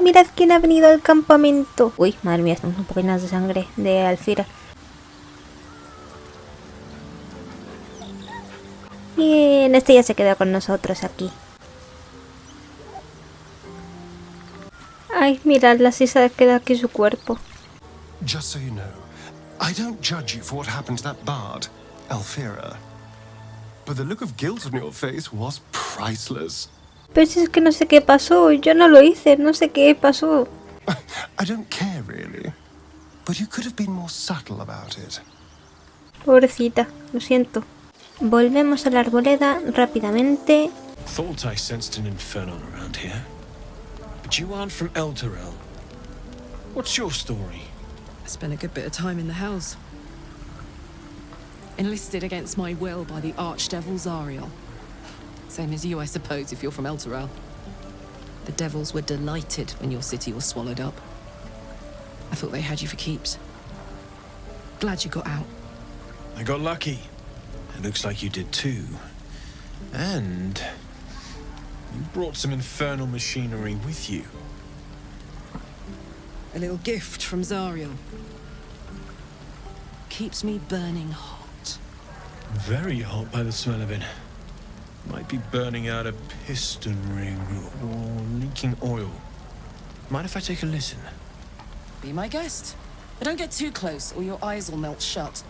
Mirad quién ha venido al campamento. Uy, madre mía, estamos un poco llenas de sangre de Alfira. Bien, este ya se quedó con nosotros aquí. Ay, mirad, así se queda aquí su cuerpo. Just so you know, I don't judge you for what happened to that bard, Alfira. But the look of guilt on your face was priceless. Pero si es que no sé qué pasó, yo no lo hice, no sé qué pasó. I don't care really, but you could have been more subtle about it. Pobrecita, lo siento. Volvemos a la arboleda rápidamente. Thought I sensed an inferno around here. But you aren't from Elturel. What's your story? I spent a good bit of time in the Hells. Enlisted against my will by the Archdevil Zariel. Same as you, I suppose, if you're from Elturel. The devils were delighted when your city was swallowed up. I thought they had you for keeps. Glad you got out. I got lucky. It looks like you did too. And you brought some infernal machinery with you. A little gift from Zariel. Keeps me burning hot. Very hot by the smell of it. Might be burning out a piston ring or leaking oil. Mind if I take a listen? Be my guest. But don't get too close or your eyes will melt shut.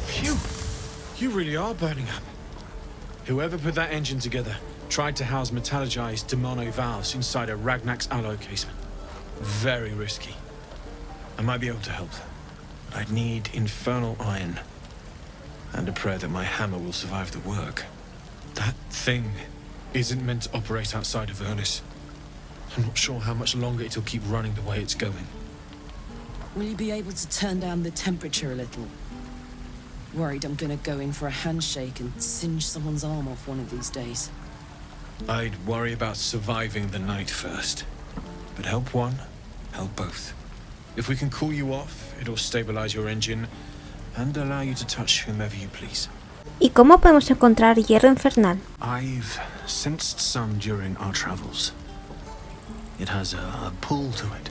Phew! You really are burning up. Whoever put that engine together tried to house metallurgized demono valves inside a Ragnak's alloy casement. Very risky. I might be able to help. But I'd need infernal iron. And a prayer that my hammer will survive the work. That thing isn't meant to operate outside of Ernest. I'm not sure how much longer it'll keep running the way it's going. Will you be able to turn down the temperature a little? Worried I'm gonna go in for a handshake and singe someone's arm off one of these days. I'd worry about surviving the night first. But help one, help both. If we can cool you off, it'll stabilize your engine and allow you to touch whomever you please. ¿Y cómo podemos encontrar hierro infernal? I've sensed some during our travels. It has a pull to it.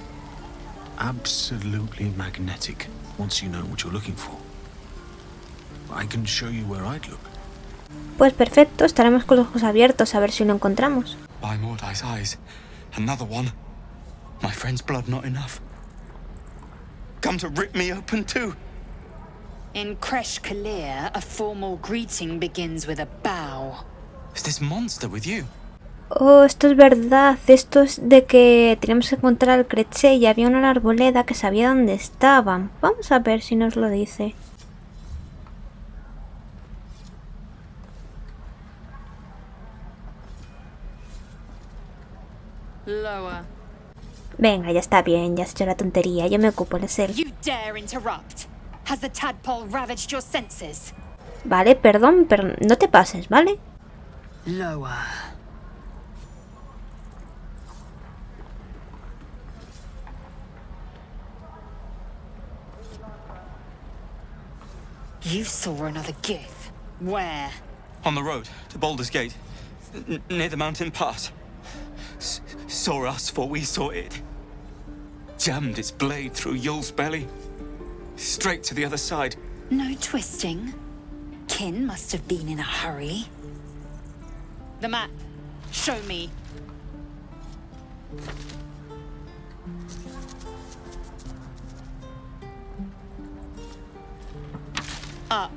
Absolutely magnetic, once you know what you're looking for. I can show you where I'd look. Pues perfecto, estaremos con los ojos abiertos a ver si lo encontramos. By Mordai's eyes, another one. My friend's blood not enough. Come to rip me open too. In Kresh Kalir, a formal greeting begins with a bow. Is this monster with you? Oh, esto es verdad. Esto es de que tenemos que encontrar al Creche y había una arboleda que sabía dónde estaban. Vamos a ver si nos lo dice. Lower. Venga, ya está bien, ya has hecho la tontería. Yo me ocupo de ser. You dare interrupt? Has the tadpole ravaged your senses? Vale, perdón, pero no te pases, ¿vale? Lower. You saw another gith. Where? On the road to Baldur's Gate, near the mountain pass. Saw us before we saw it. Jammed its blade through Yul's belly. Straight to the other side. No twisting. Kin must have been in a hurry. The map. Show me. Up.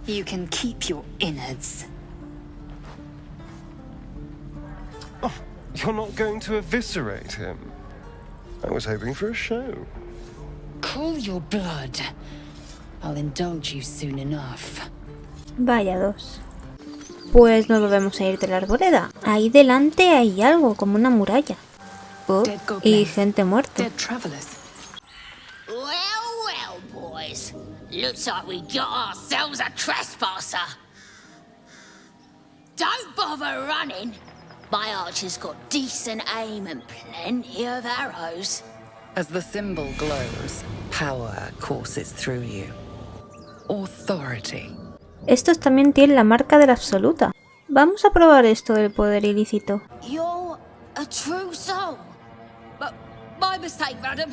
You can keep your innards. Oh, you're not going to eviscerate him? I was hoping for a show. Cool your blood. I'll indulge you soon enough. Vaya dos. Pues nos volvemos a ir de la arboleda. Ahí delante hay algo, como una muralla. Oh, y gente muerta. Dead travelers. Well, boys. Looks like we got ourselves a trespasser. Don't bother running. My archer's got decent aim and plenty of arrows. As the symbol glows, power courses through you. Authority. Estos también tienen la marca de la absoluta. Vamos a probar esto del poder ilícito. You're a true soul. But my mistake, madam.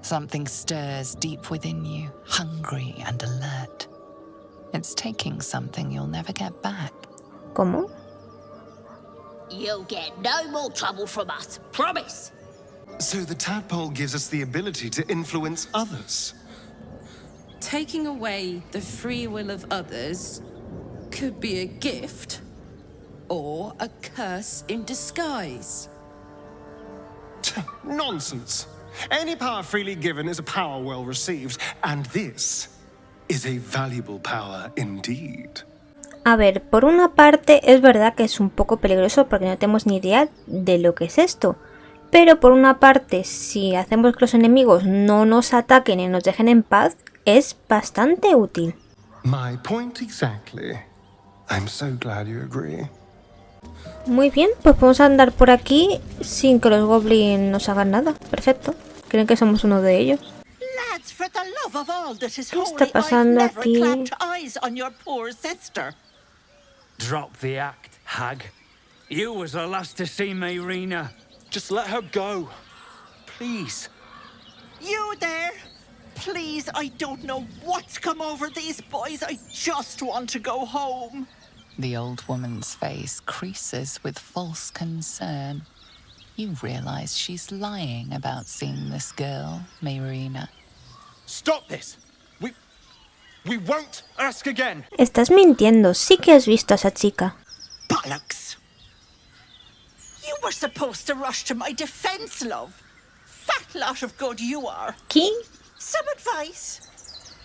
Something stirs deep within you, hungry and alert. It's taking something you'll never get back. ¿Cómo? You'll get no more trouble from us, promise. So the tadpole gives us the ability to influence others. Taking away the free will of others could be a gift or a curse in disguise. Nonsense. Any power freely given is a power well received, and this is a valuable power indeed. A ver, por una parte es verdad que es un poco peligroso porque no tenemos ni idea de lo que es esto. Pero por una parte, si hacemos que los enemigos no nos ataquen y nos dejen en paz, es bastante útil. My point exactly. I'm so glad you agree. Muy bien, pues podemos andar por aquí sin que los goblins nos hagan nada. Perfecto. Creen que somos uno de ellos. Lads, for the love of all that is ¿Qué holy, está pasando I've aquí? never clapped eyes on your poor sister. Drop the act, hag. You was the last to see Mayrina. Just let her go. Please. You there? Please, I don't know what's come over these boys. I just want to go home. The old woman's face creases with false concern. You realize she's lying about seeing this girl, Mayrina. Stop this. We won't ask again. Estás mintiendo, sí que has visto a esa chica. Bollocks! You were supposed to rush to my defense, love. Fat lot of good you are. ¿Qué? Some advice.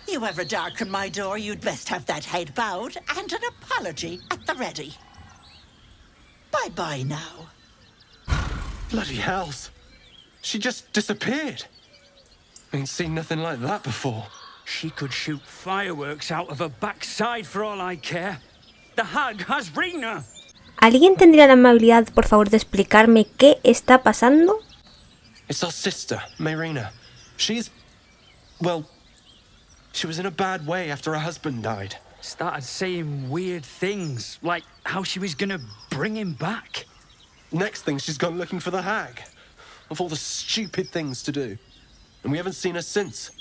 You ever darken my door, you'd best have that head bowed and an apology at the ready. Bye-bye now. Bloody hells. She just disappeared. Ain't seen nothing like that before. She could shoot fireworks out of her backside for all I care. The hag has Rina. ¿Alguien tendría la amabilidad, por favor, de explicarme qué está pasando? It's our sister, Mayrina. She's... well... she was in a bad way after her husband died. Started saying weird things, like how she was gonna bring him back. Next thing, she's gone looking for the hag. Of all the stupid things to do. And we haven't seen her since.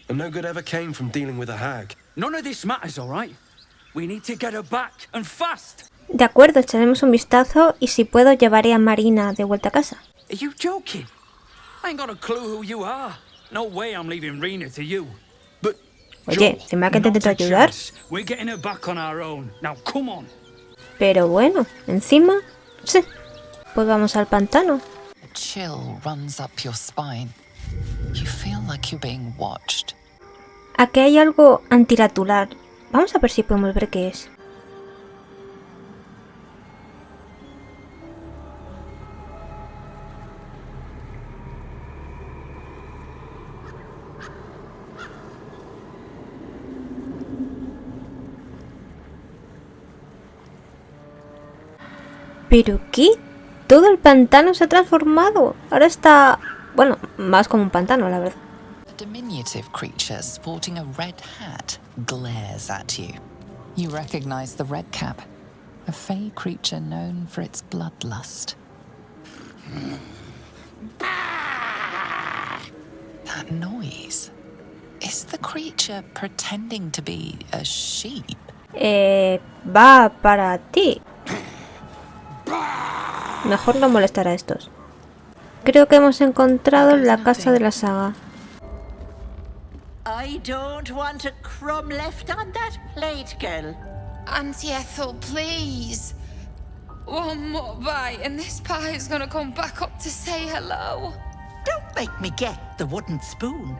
And no good ever came from dealing with a hag. None of this matters, all right? We need to get her back, and fast. De acuerdo, echaremos un vistazo y si puedo llevaré a Marina de vuelta a casa. Are you joking? I ain't got a clue who you are. No way I'm leaving Rina to you. But... Oye, ¿se me ha que not intentado a ayudar? chance. We're getting her back on our own. Now, come on. Pero bueno, encima... Sí. Pues vamos al pantano. A chill runs up your spine. You feel like you're being watched. Aquí hay algo antiratular. Vamos a ver si podemos ver qué es. ¿Pero qué? Todo el pantano se ha transformado. Ahora está... bueno, más como un pantano, la verdad. A diminutive creature sporting a red hat glares at you. You recognize the red cap, a fey creature known for its bloodlust. That noise. Is the creature pretending to be a sheep? Va para ti. Mejor no molestar a estos. Creo que hemos encontrado la casa de la Saga. I don't want a crumb left on that plate, girl. Auntie Ethel, please. One more bite and this pie is gonna come back up to say hello. Don't make me get the wooden spoon.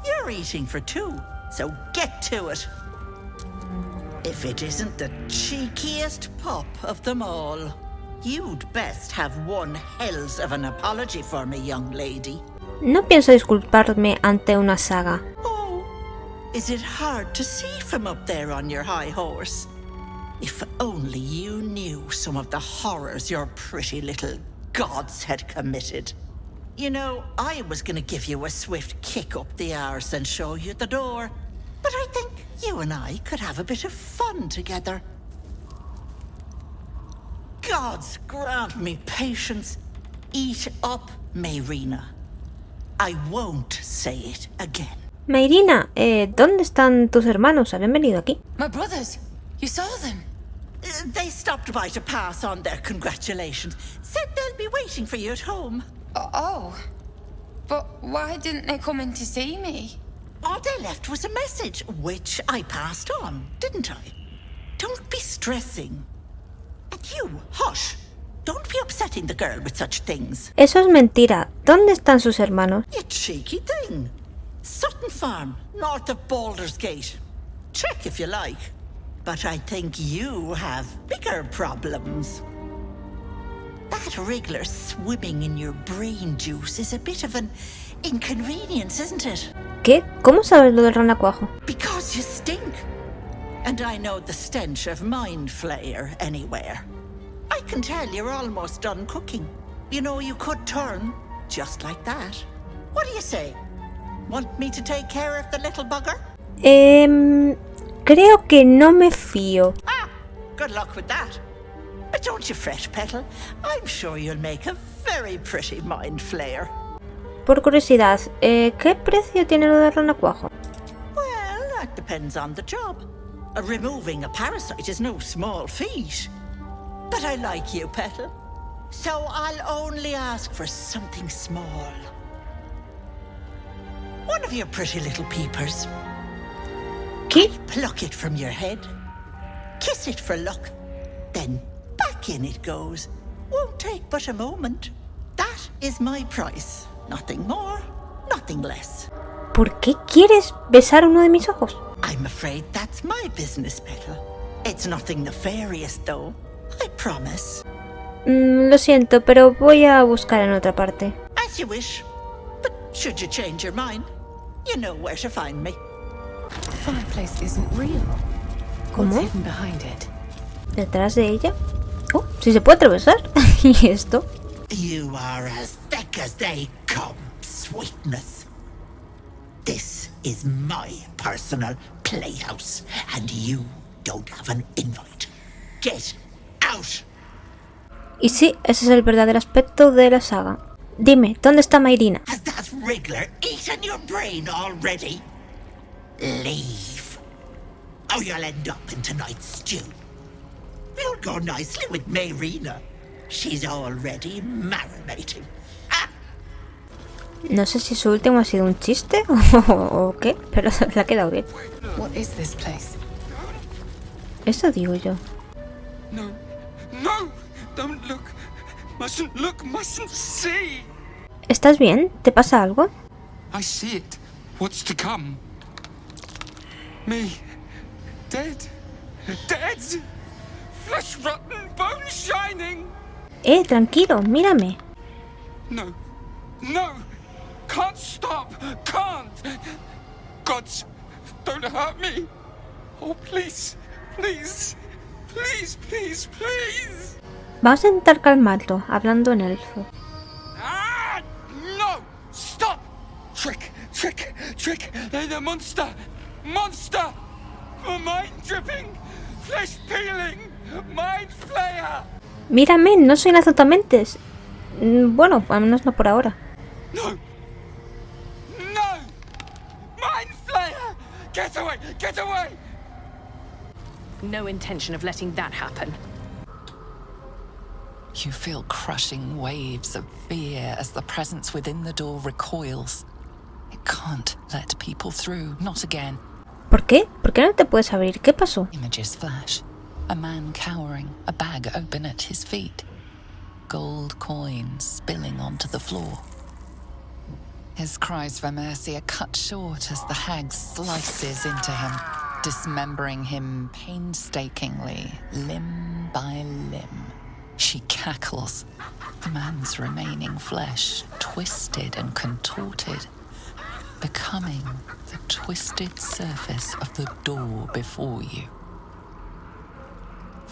You're eating for two, so get to it. If it isn't the cheekiest pup of them all. You'd best have one hells of an apology for me, young lady. No pienso disculparme ante una saga. Oh, is it hard to see from up there on your high horse? If only you knew some of the horrors your pretty little gods had committed. You know, I was gonna give you a swift kick up the arse and show you the door. But I think you and I could have a bit of fun together. Gods grant me patience. Eat up, Mayrina. I won't say it again. Mayrina, ¿dónde están tus hermanos? ¿Habían venido aquí? My brothers. You saw them. They stopped by to pass on their congratulations. Said they'll be waiting for you at home. Oh. But why didn't they come in to see me? All they left was a message, which I passed on, didn't I? Don't be stressing. And you, hush. Don't be upsetting the girl with such things. Eso es mentira. ¿Dónde están sus hermanos? You cheeky thing. Sutton Farm, north of Baldur's Gate. Check if you like. But I think you have bigger problems. That wriggler swimming in your brain juice is a bit of an inconvenience, isn't it? ¿Qué? ¿Cómo sabes lo del ranacuajo? Because you stink. And I know the stench of mind flayer anywhere. I can tell you're almost done cooking. You know, you could turn just like that. What do you say? Want me to take care of the little bugger? Creo que no me fío. Ah, good luck with that. But don't you fret, Petal. I'm sure you'll make a very pretty mind flayer. Por curiosidad, ¿qué precio tiene lo del ranacuajo? Well, that depends on the job. Removing a parasite is no small feat. But I like you, Petal. So I'll only ask for something small. One of your pretty little peepers. ¿Qué? Pluck it from your head. Kiss it for luck. Then back in it goes. Won't take but a moment. That is my price. Nothing more, nothing less. ¿Por qué quieres besar uno de mis ojos? I'm afraid that's my business, Petal. It's nothing nefarious, though. I promise. Lo siento, pero voy a buscar en otra parte. As you wish. But should you change your mind, you know where to find me. The fireplace isn't real. ¿Cómo? What's hidden behind it? ¿Detrás de ella? Oh, sí se puede atravesar. ¿Y esto? You are as thick as they come, sweetness. This is my personal playhouse, and you don't have an invite. Get out! Y sí, ese es el verdadero aspecto de la saga. Dime, ¿dónde está Mayrina? Has that wriggler eaten your brain already? Leave. Or you'll end up in tonight's stew. You'll go nicely with Mayrina. She's already marinating. No sé si su último ha sido un chiste o qué, pero le ha quedado bien. What is this place? Eso digo yo. No. No! Don't look. Mustn't look, mustn't see. ¿Estás bien? ¿Te pasa algo? I see it. What's to come? Me. Dead. Dead. Flesh rotten, bone shining. Tranquilo, mírame. No. No. Can't stop. Can't. Gods, don't hurt me. Oh, please. Please. Please, please, please. Vamos a intentar calmarlo, hablando en elfo. Ah! No! Stop! Trick! Trick! Trick! They're the monster! Monster! Mind dripping! Flesh peeling! Mind flayer! Mírame, no soy una azotamentes. Bueno, al menos no por ahora. No! No! Mind flayer! Get away! Get away! No intention of letting that happen. You feel crushing waves of fear as the presence within the door recoils. It can't let people through, not again. ¿Por qué? ¿Por qué no te puedes abrir? ¿Qué pasó? Images flash. A man cowering, a bag open at his feet. Gold coins spilling onto the floor. His cries for mercy are cut short as the hag slices into him, dismembering him painstakingly, limb by limb. She cackles, the man's remaining flesh twisted and contorted, becoming the twisted surface of the door before you.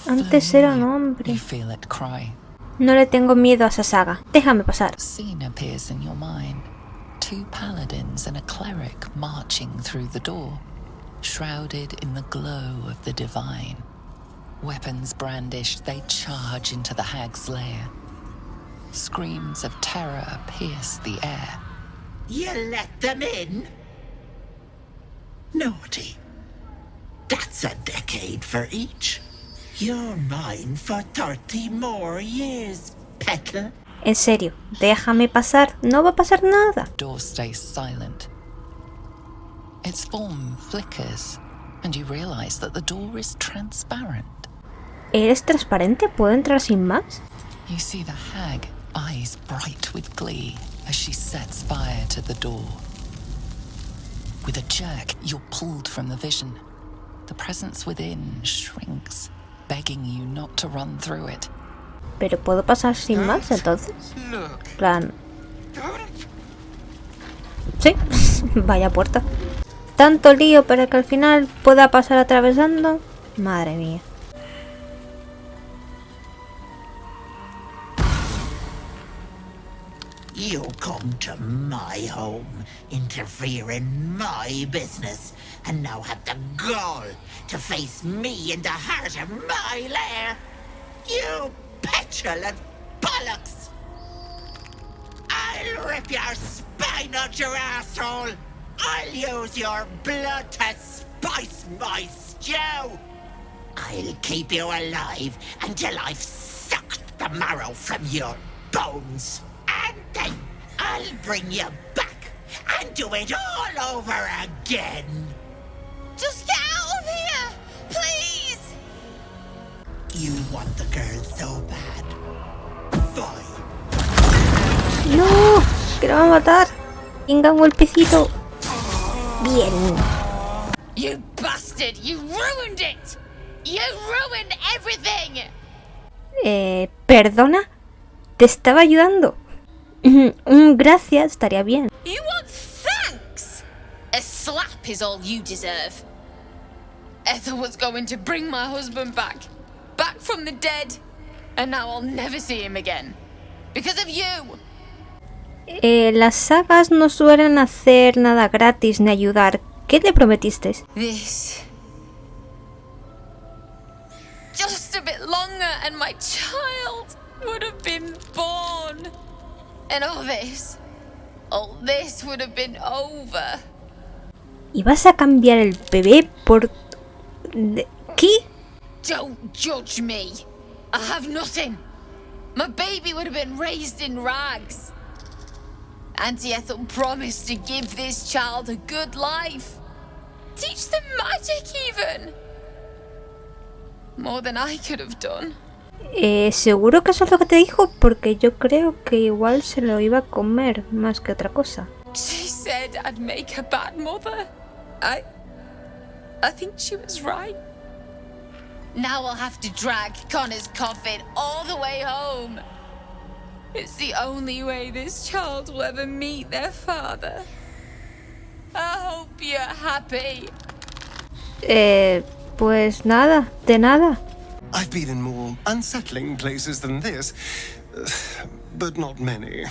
Antes era un hombre. You feel it cry. No le tengo miedo a esa saga. Déjame pasar. A scene appears in your mind. Two paladins and a cleric marching through the door. shrouded in the glow of the divine. Weapons brandished, they charge into the hag's lair. Screams of terror pierce the air. You let them in? Naughty. That's a decade for each. You're mine for 30 more years, petal. En serio, déjame pasar, no va a pasar nada. The door stays silent. Its form flickers, and you realize that the door is transparent. ¿Eres transparente? ¿Puedo entrar sin más? You see the hag, eyes bright with glee, as she sets fire to the door. With a jerk, you're pulled from the vision. The presence within shrinks, begging you not to run through it. ¿Pero puedo pasar sin más entonces? Plan... Sí, vaya puerta. Tanto lío para que al final pueda pasar atravesando. Madre mía. You come to my home, interfere in my business, and now have the gall to face me in the heart of my lair. You petulant bollocks! I'll rip your spine out your asshole! I'll use your blood to spice my stew! I'll keep you alive until I've sucked the marrow from your bones! And then I'll bring you back and do it all over again! Just get out of here! Please! You want the girl so bad. Fine. ¡No! ¡Que la va a matar! ¡Venga, un golpecito! ¡Bien! You bastard! You ruined it! You ruined everything! ¿Perdona? Te estaba ayudando. Gracias, estaría bien. You want thanks? A slap is all you deserve. Ethel was going to bring my husband back from the dead, and now I'll never see him again. Because of you. Las sagas no suelen hacer nada gratis ni ayudar. ¿Qué le prometiste? This. Just a bit longer and my child would have been born. And all this would have been over. ¿Y vas a cambiar el bebé por... ¿Qué? Don't judge me. I have nothing. My baby would have been raised in rags. Auntie Ethel promised to give this child a good life. Teach them magic even. More than I could have done. ¿Seguro que eso es lo que te dijo? Porque yo creo que igual se lo iba a comer más que otra cosa. She said I'd make a bad mother. I think she was right. Now I'll have to drag Connor's coffin all the way home. It's the only way this child will ever meet their father. I hope you're happy. Pues nada, de nada. I've been in more unsettling places than this, but not many.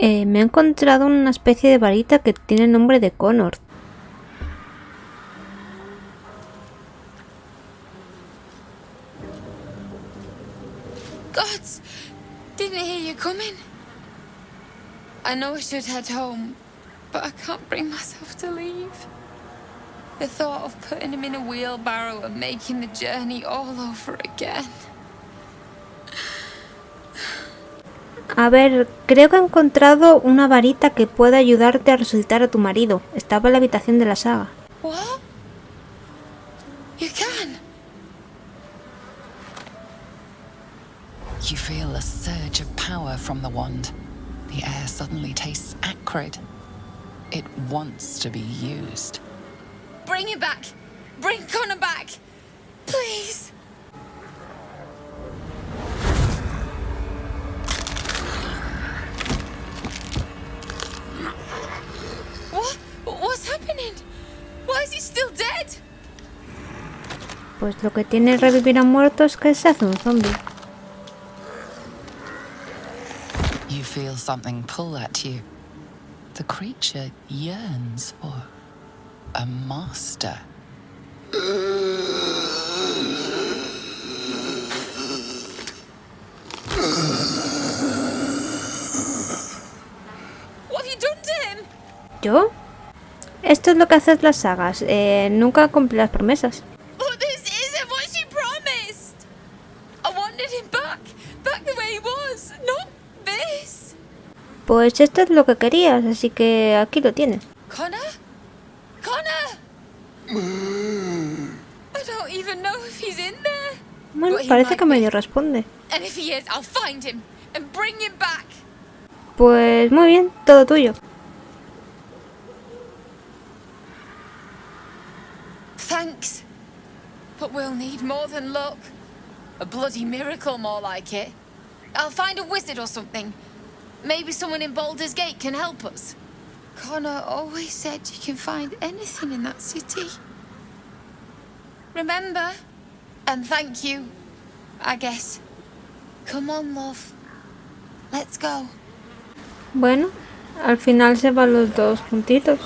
Me he encontrado una especie de varita que tiene el nombre de Connor. Gods, didn't hear you coming. I know I should head home, but I can't bring myself to leave. The thought of putting him in a wheelbarrow and making the journey all over again. A ver, creo que he encontrado una varita que puede ayudarte a resucitar a tu marido. Estaba en la habitación de la saga. What? You can? You feel a surge of power from the wand. The air suddenly tastes acrid. It wants to be used. Bring him back! Bring Connor back! Please! What? What's happening? Why is he still dead? Pues lo que tiene revivir a muertos es que se hace un zombie. You feel something pull at you. The creature yearns for a master. What have you done to him? ¿Yo? Esto es lo que hacen las sagas. Nunca cumple las promesas. But this isn't what she promised. I wanted him back the way he was, not this. Pues esto es lo que querías, así que aquí lo tienes. Connor? I don't even know if he's in there. Bueno, But he parece might que be. medio responde. And if he is, I'll find him and bring him back. Pues muy bien, todo tuyo. Thanks. But we'll need more than luck. A bloody miracle, more like it. I'll find a wizard or something. Maybe someone in Baldur's Gate can help us. Connor always said you can find anything in that city. Remember? And thank you, I guess. Come on, love. Let's go. Bueno, al final se van los dos juntitos.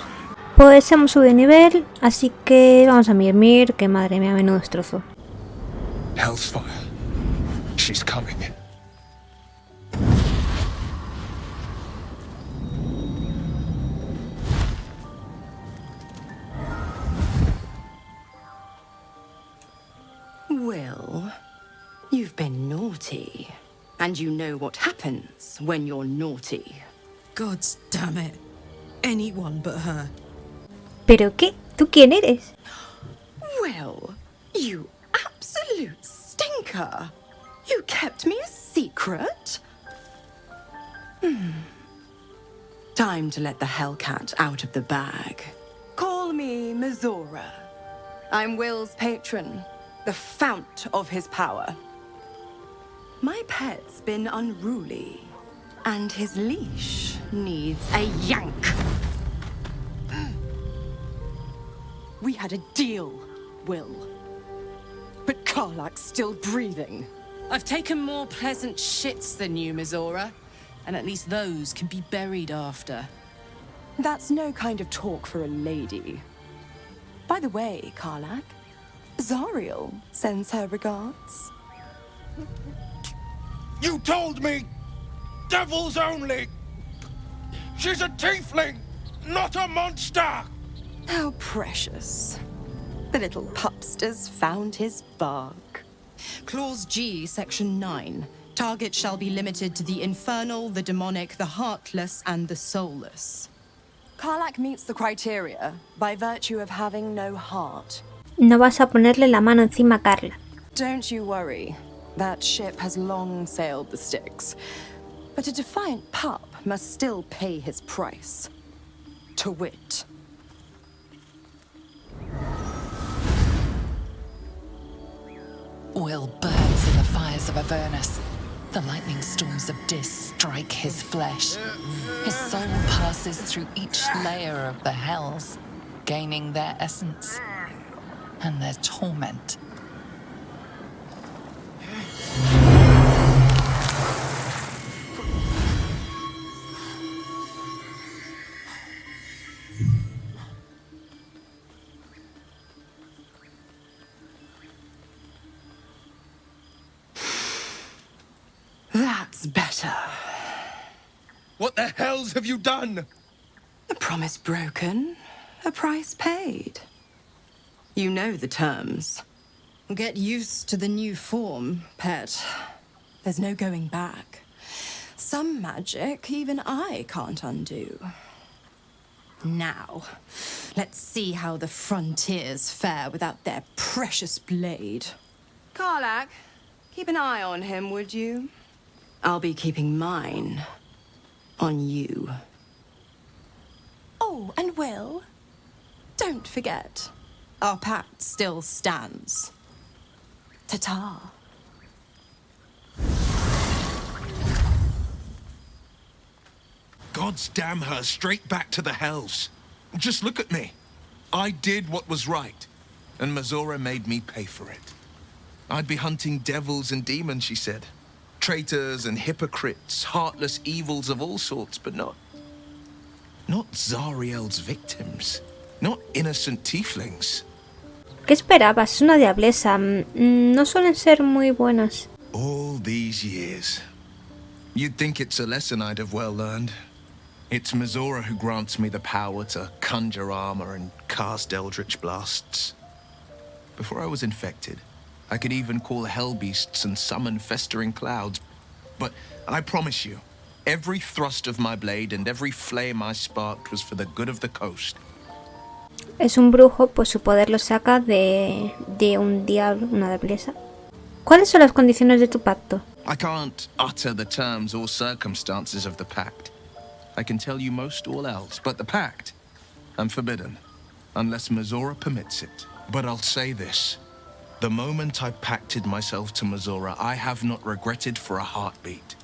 Pues hemos subido de nivel, así que vamos a Mirmir, que madre mía, menudo destrozo. Hellfire. She's coming. Will, you've been naughty. And you know what happens when you're naughty. God damn it. Anyone but her. ¿Pero qué? ¿Tú quién eres? Will, you absolute stinker. You kept me a secret? Time to let the Hellcat out of the bag. Call me Mizora. I'm Will's patron, the fount of his power. My pet's been unruly, and his leash needs a yank. We had a deal, Will. But Karlak's still breathing. I've taken more pleasant shits than you, Mizora. And at least those can be buried after. That's no kind of talk for a lady. By the way, Karlak, Zariel sends her regards. You told me! Devils only! She's a tiefling, not a monster! How precious. The little pupster's found his bark. Clause G, Section 9. Target shall be limited to the infernal, the demonic, the heartless, and the soulless. Karlak meets the criteria by virtue of having no heart. No vas a ponerle la mano encima a Carla. Don't you worry. That ship has long sailed the Styx. But a defiant pup must still pay his price. To wit. Will burns in the fires of Avernus. The lightning storms of Dis strike his flesh. His soul passes through each layer of the hells, gaining their essence and their torment. That's better. What the hells have you done? A promise broken, a price paid. You know the terms. Get used to the new form, pet. There's no going back. Some magic even I can't undo. Now, let's see how the frontiers fare without their precious blade. Karlak, keep an eye on him, would you? I'll be keeping mine on you. Oh, and Will, don't forget, our pact still stands. Ta-ta. God's damn her straight back to the hells. Just look at me. I did what was right, and Mizora made me pay for it. I'd be hunting devils and demons, she said. Traitors and hypocrites, heartless evils of all sorts, but not Zariel's victims. not innocent tieflings. ¿Qué esperabas? Es una diablesa. No suelen ser muy buenas. All these years. You'd think it's a lesson I'd have well learned. It's Mizora who grants me the power to conjure armor and cast eldritch blasts. Before I was infected, I could even call hell beasts and summon festering clouds. But I promise you, every thrust of my blade and every flame I sparked was for the good of the coast. Es un brujo, pues su poder lo saca de un diablo, una diablesa. ¿Cuáles son las condiciones de tu pacto? I can't utter the terms or circumstances of the pact. I can tell you most all else, but the pact, I'm forbidden, unless Mizora permits it. But I'll say this. The moment I pacted myself to Mizora, I have not regretted for a heartbeat.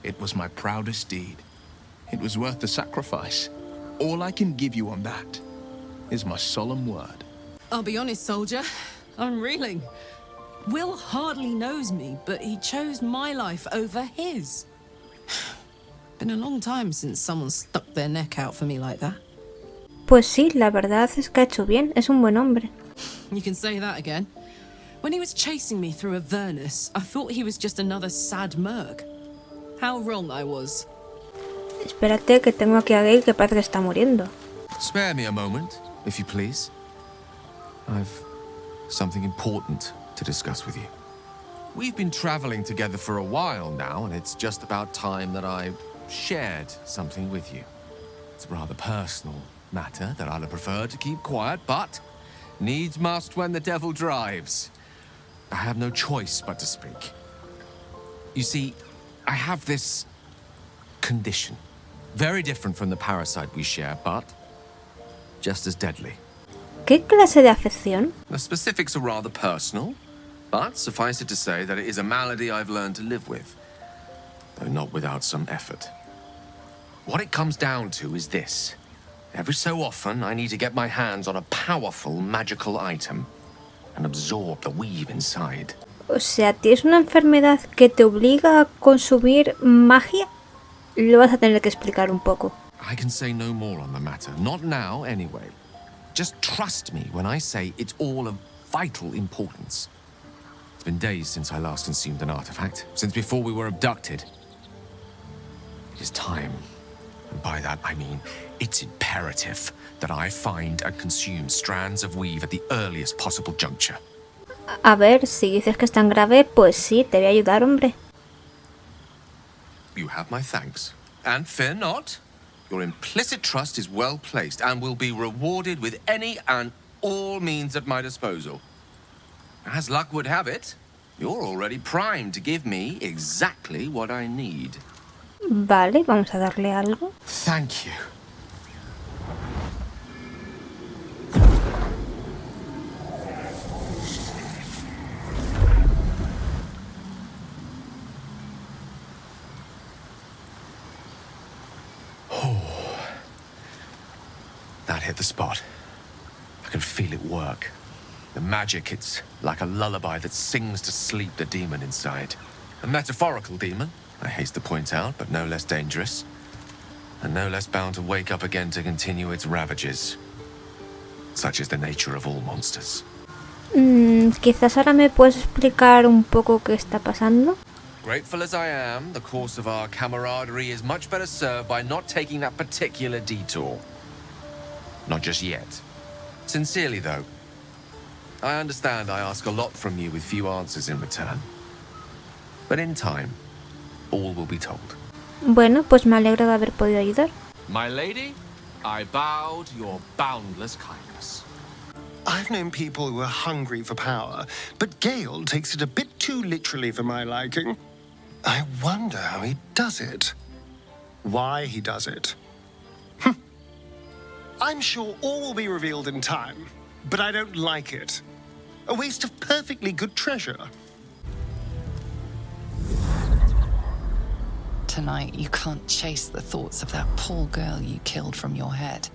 It was my proudest deed. It was worth the sacrifice. All I can give you on that is my solemn word. I'll be honest, soldier. I'm reeling. Will hardly knows me, but he chose my life over his. Been a long time since someone stuck their neck out for me like that. Pues sí, la verdad es que ha hecho bien. Es un buen hombre. You can say that again. When he was chasing me through Avernus, I thought he was just another sad merc. How wrong I was. Espérate, que tengo aquí a Gale que parece que está muriendo. Spare me a moment, if you please. I've something important to discuss with you. We've been traveling together for a while now, and it's just about time that I shared something with you. It's a rather personal matter that I'd have preferred to keep quiet, but needs must when the devil drives. I have no choice but to speak. You see, I have this condition. Very different from the parasite we share, but just as deadly. ¿Qué clase de afección? The specifics are rather personal, but suffice it to say that it is a malady I've learned to live with, though not without some effort. What it comes down to is this. Every so often, I need to get my hands on a powerful magical item and absorb the weave inside. O sea, ¿tienes una enfermedad que te obliga a consumir magia? Lo vas a tener que explicar un poco. I can say no more on the matter. Not now, anyway. Just trust me when I say it's all of vital importance. It's been days since I last consumed an artifact, since before we were abducted. It is time. And by that I mean, it's imperative that I find and consume strands of weave at the earliest possible juncture. A ver, si dices que es tan grave, pues sí, te voy a ayudar, hombre. You have my thanks. And fear not. Your implicit trust is well placed and will be rewarded with any and all means at my disposal. As luck would have it, you're already primed to give me exactly what I need. Vale, vamos a darle algo. Thank you. That hit the spot. I can feel it work. The magic, it's like a lullaby that sings to sleep the demon inside. A metaphorical demon, I haste to point out, but no less dangerous. And no less bound to wake up again to continue its ravages. Such is the nature of all monsters. Quizás ahora me puedes explicar un poco qué está pasando. Grateful as I am, the course of our camaraderie is much better served by not taking that particular detour. Not just yet. Sincerely, though. I understand I ask a lot from you with few answers in return. But in time, all will be told. Bueno, pues me alegro de haber podido ayudar. My lady, I bow to your boundless kindness. I've known people who are hungry for power, but Gale takes it a bit too literally for my liking. I wonder how he does it. Why he does it. I'm sure all will be revealed in time, but I don't like it. A waste of perfectly good treasure. Tonight, you can't chase the thoughts of that poor girl you killed from your head.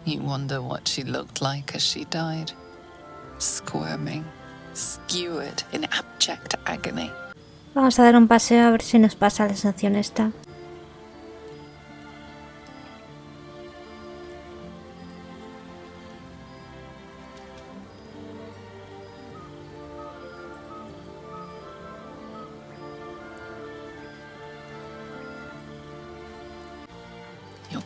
You wonder what she looked like as she died. Squirming, skewered in abject agony. Vamos a dar un paseo a ver si nos pasa la sensación esta.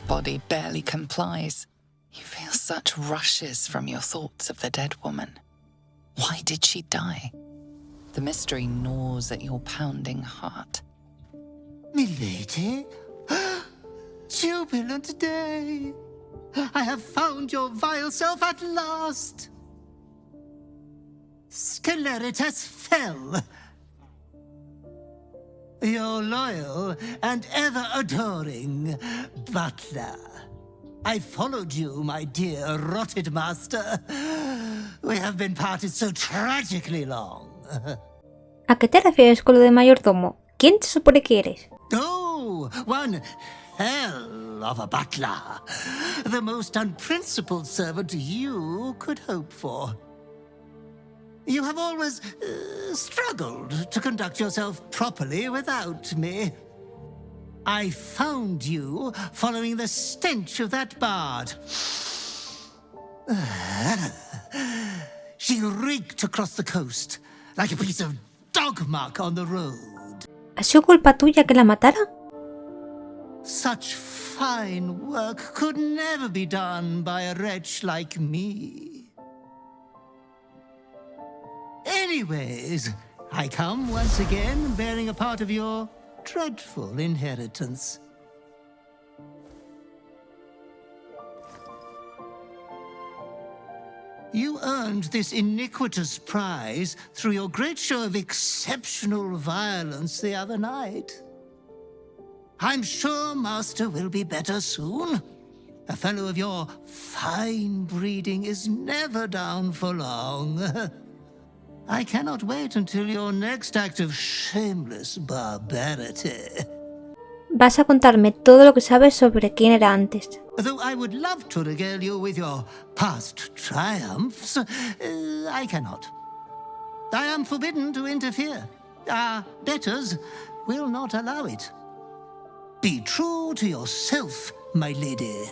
body barely complies. You feel such rushes from your thoughts of the dead woman. Why did she die? The mystery gnaws at your pounding heart. Milady? Jubilant day! I have found your vile self at last! Sceleritas fell. Your loyal and ever-adoring butler. I followed you, my dear rotted master. We have been parted so tragically long. ¿A qué te refieres con lo de mayordomo? ¿Quién se supone que eres? Oh, one hell of a butler. The most unprincipled servant you could hope for. You have always struggled to conduct yourself properly without me. I found you following the stench of that bard. She reeked across the coast like a piece of dog muck on the road. ¿Ha sido culpa tuya que la matara? Such fine work could never be done by a wretch like me. Anyways, I come once again bearing a part of your dreadful inheritance. You earned this iniquitous prize through your great show of exceptional violence the other night. I'm sure Master will be better soon. A fellow of your fine breeding is never down for long. I cannot wait until your next act of shameless barbarity. Vas a contarme todo lo que sabes sobre quién era antes. Though I would love to regale you with your past triumphs, I cannot. I am forbidden to interfere. Our betters will not allow it. Be true to yourself, my lady.